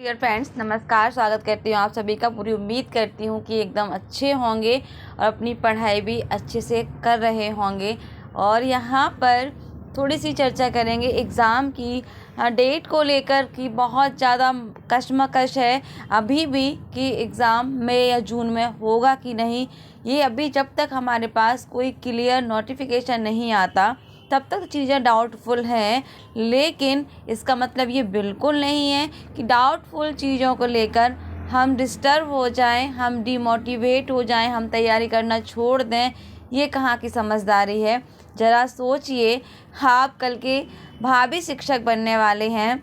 Dear friends, नमस्कार। स्वागत करती हूँ आप सभी का। पूरी उम्मीद करती हूँ कि एकदम अच्छे होंगे और अपनी पढ़ाई भी अच्छे से कर रहे होंगे। और यहाँ पर थोड़ी सी चर्चा करेंगे एग्ज़ाम की डेट को लेकर कि बहुत ज़्यादा कशमकश है अभी भी कि एग्ज़ाम मई या जून में होगा कि नहीं। ये अभी जब तक हमारे पास कोई क्लियर नोटिफिकेशन नहीं आता तब तक चीज़ें डाउटफुल हैं, लेकिन इसका मतलब ये बिल्कुल नहीं है कि डाउटफुल चीज़ों को लेकर हम डिस्टर्ब हो जाएं, हम डिमोटिवेट हो जाएं, हम तैयारी करना छोड़ दें। ये कहाँ की समझदारी है। ज़रा सोचिए, आप कल के भावी शिक्षक बनने वाले हैं,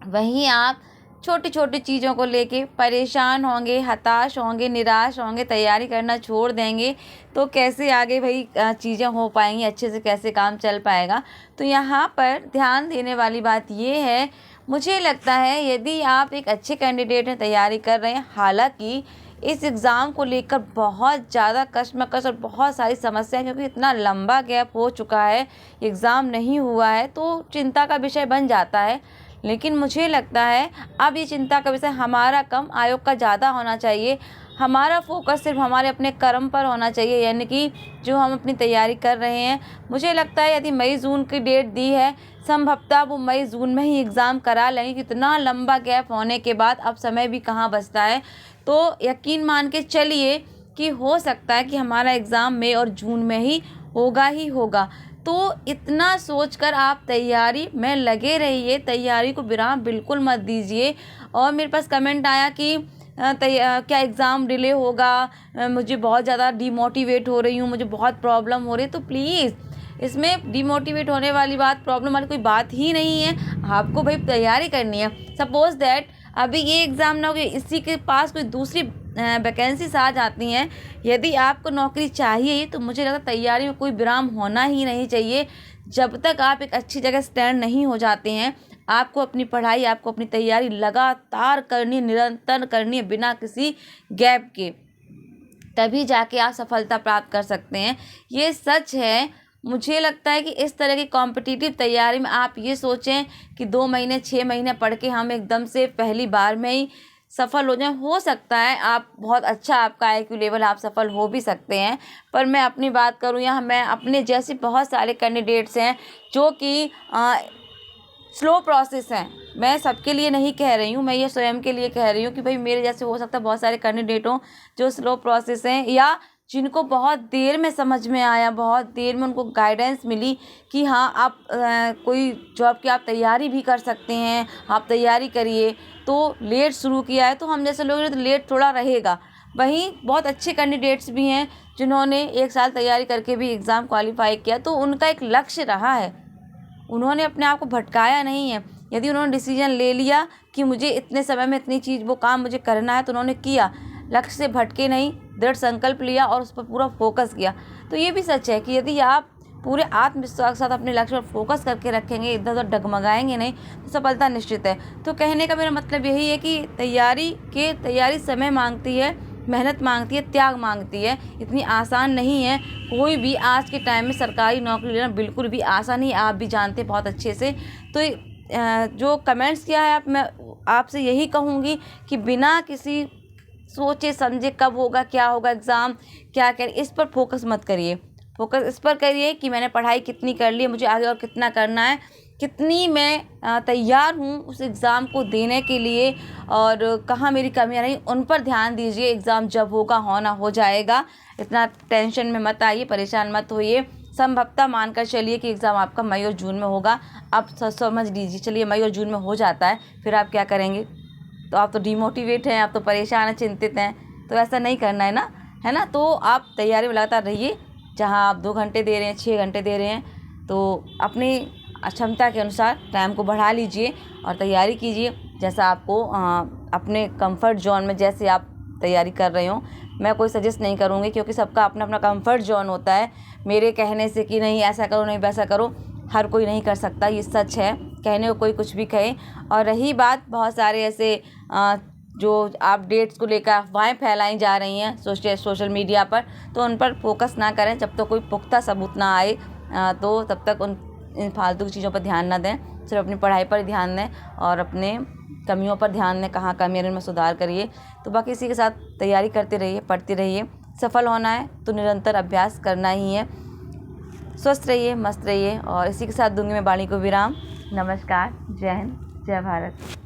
वहीं आप छोटी छोटी चीज़ों को लेके परेशान होंगे, हताश होंगे, निराश होंगे, तैयारी करना छोड़ देंगे तो कैसे आगे भाई चीज़ें हो पाएंगी, अच्छे से कैसे काम चल पाएगा। तो यहाँ पर ध्यान देने वाली बात ये है, मुझे लगता है यदि आप एक अच्छे कैंडिडेट हैं, तैयारी कर रहे हैं, हालांकि इस एग्ज़ाम को लेकर बहुत ज़्यादा कशमकश और बहुत सारी समस्याएं, क्योंकि इतना लंबा गैप हो चुका है, एग्ज़ाम नहीं हुआ है तो चिंता का विषय बन जाता है। लेकिन मुझे लगता है अब ये चिंता का विषय हमारा कम, आयोग का ज़्यादा होना चाहिए। हमारा फोकस सिर्फ हमारे अपने कर्म पर होना चाहिए, यानी कि जो हम अपनी तैयारी कर रहे हैं। मुझे लगता है यदि मई जून की डेट दी है, संभवतः वो मई जून में ही एग्ज़ाम करा लेंगे। इतना लंबा गैप होने के बाद अब समय भी कहाँ बचता है, तो यकीन मान के चलिए कि हो सकता है कि हमारा एग्ज़ाम मई और जून में ही होगा। तो इतना सोचकर आप तैयारी में लगे रहिए, तैयारी को विराम बिल्कुल मत दीजिए। और मेरे पास कमेंट आया कि क्या एग्ज़ाम डिले होगा, मुझे बहुत ज़्यादा डिमोटिवेट हो रही हूँ, मुझे बहुत प्रॉब्लम हो रही है। तो प्लीज़, इसमें डिमोटिवेट होने वाली बात, प्रॉब्लम वाली कोई बात ही नहीं है। आपको भाई तैयारी करनी है। सपोज़ दैट अभी ये एग्ज़ाम ना हो, इसी के पास कोई दूसरी वैकेंसीज आ जाती हैं, यदि आपको नौकरी चाहिए तो मुझे लगता है तैयारी में कोई विराम होना ही नहीं चाहिए। जब तक आप एक अच्छी जगह स्टैंड नहीं हो जाते हैं, आपको अपनी पढ़ाई, आपको अपनी तैयारी लगातार करनी है, निरंतर करनी है, बिना किसी गैप के, तभी जाके आप सफलता प्राप्त कर सकते हैं। ये सच है। मुझे लगता है कि इस तरह की कॉम्पिटिटिव तैयारी में आप ये सोचें कि 2 महीने 6 महीने पढ़ के हम एकदम से पहली बार में ही सफल हो जाएं। हो सकता है आप बहुत अच्छा, आपका IQ लेवल, आप सफल हो भी सकते हैं। पर मैं अपनी बात करूं, या मैं अपने जैसे बहुत सारे कैंडिडेट्स हैं जो कि स्लो प्रोसेस हैं। मैं सबके लिए नहीं कह रही हूँ, मैं ये स्वयं के लिए कह रही हूँ कि भाई मेरे जैसे हो सकता है बहुत सारे कैंडिडेट हों जो स्लो प्रोसेस हैं, या जिनको बहुत देर में समझ में आया, बहुत देर में उनको गाइडेंस मिली कि हाँ आप कोई जॉब की आप तैयारी भी कर सकते हैं, आप तैयारी करिए। तो लेट शुरू किया है, तो हम जैसे लोग तो लेट थोड़ा रहेगा। वहीं बहुत अच्छे कैंडिडेट्स भी हैं जिन्होंने 1 साल तैयारी करके भी एग्ज़ाम क्वालिफाई किया, तो उनका एक लक्ष्य रहा है, उन्होंने अपने आप को भटकाया नहीं है। यदि उन्होंने डिसीजन ले लिया कि मुझे इतने समय में इतनी चीज़, वो काम मुझे करना है, तो उन्होंने किया, लक्ष्य से भटके नहीं, दृढ़ संकल्प लिया और उस पर पूरा फोकस किया। तो ये भी सच है कि यदि आप पूरे आत्मविश्वास के साथ अपने लक्ष्य पर फोकस करके रखेंगे, इधर उधर डगमगाएंगे नहीं, तो सफलता निश्चित है। तो कहने का मेरा मतलब यही है कि तैयारी समय मांगती है, मेहनत मांगती है, त्याग मांगती है। इतनी आसान नहीं है। कोई भी आज के टाइम में सरकारी नौकरी लेना बिल्कुल भी आसान नहीं है, आप भी जानते हैं बहुत अच्छे से। तो जो कमेंट्स किया है, मैं आपसे यही कहूँगी कि बिना किसी सोचे समझे कब होगा, क्या होगा एग्ज़ाम, क्या करें, इस पर फोकस मत करिए। फोकस इस पर करिए कि मैंने पढ़ाई कितनी कर ली है, मुझे आगे और कितना करना है, कितनी मैं तैयार हूँ उस एग्ज़ाम को देने के लिए, और कहाँ मेरी कमियाँ रही, उन पर ध्यान दीजिए। एग्ज़ाम जब होगा, होना हो जाएगा। इतना टेंशन में मत आइए, परेशान मत होइए। संभवतः मानकर चलिए कि एग्ज़ाम आपका मई और जून में होगा। आप समझ लीजिए, चलिए मई और जून में हो जाता है, फिर आप क्या करेंगे? तो आप तो डिमोटिवेट हैं, आप तो परेशान हैं, चिंतित हैं। तो ऐसा नहीं करना है ना, है ना। तो आप तैयारी में लगातार रहिए। जहाँ आप 2 घंटे दे रहे हैं, 6 घंटे दे रहे हैं, तो अपनी क्षमता के अनुसार टाइम को बढ़ा लीजिए और तैयारी कीजिए, जैसा आपको अपने कंफर्ट जोन में जैसे आप तैयारी कर रहे हो। मैं कोई सजेस्ट नहीं करूँगी, क्योंकि सबका अपना अपना कंफर्ट जोन होता है। मेरे कहने से कि नहीं ऐसा करो, नहीं वैसा करो, हर कोई नहीं कर सकता, ये सच है। कहने को कोई कुछ भी कहे। और रही बात बहुत सारे ऐसे जो अपडेट्स को लेकर अफवाहें फैलाई जा रही हैं सोशल मीडिया पर, तो उन पर फोकस ना करें जब तक कोई पुख्ता सबूत ना आए। तो तब तक इन फालतू की चीज़ों पर ध्यान ना दें, सिर्फ अपनी पढ़ाई पर ध्यान दें और अपने कमियों पर ध्यान दें, कहाँ कमी है उनमें सुधार करिए। तो बाकी इसी के साथ तैयारी करते रहिए, पढ़ते रहिए। सफल होना है तो निरंतर अभ्यास करना ही है। स्वस्थ रहिए, मस्त रहिए और इसी के साथ दूंगी मैं वाणी को विराम। नमस्कार, जय हिंद, जय भारत।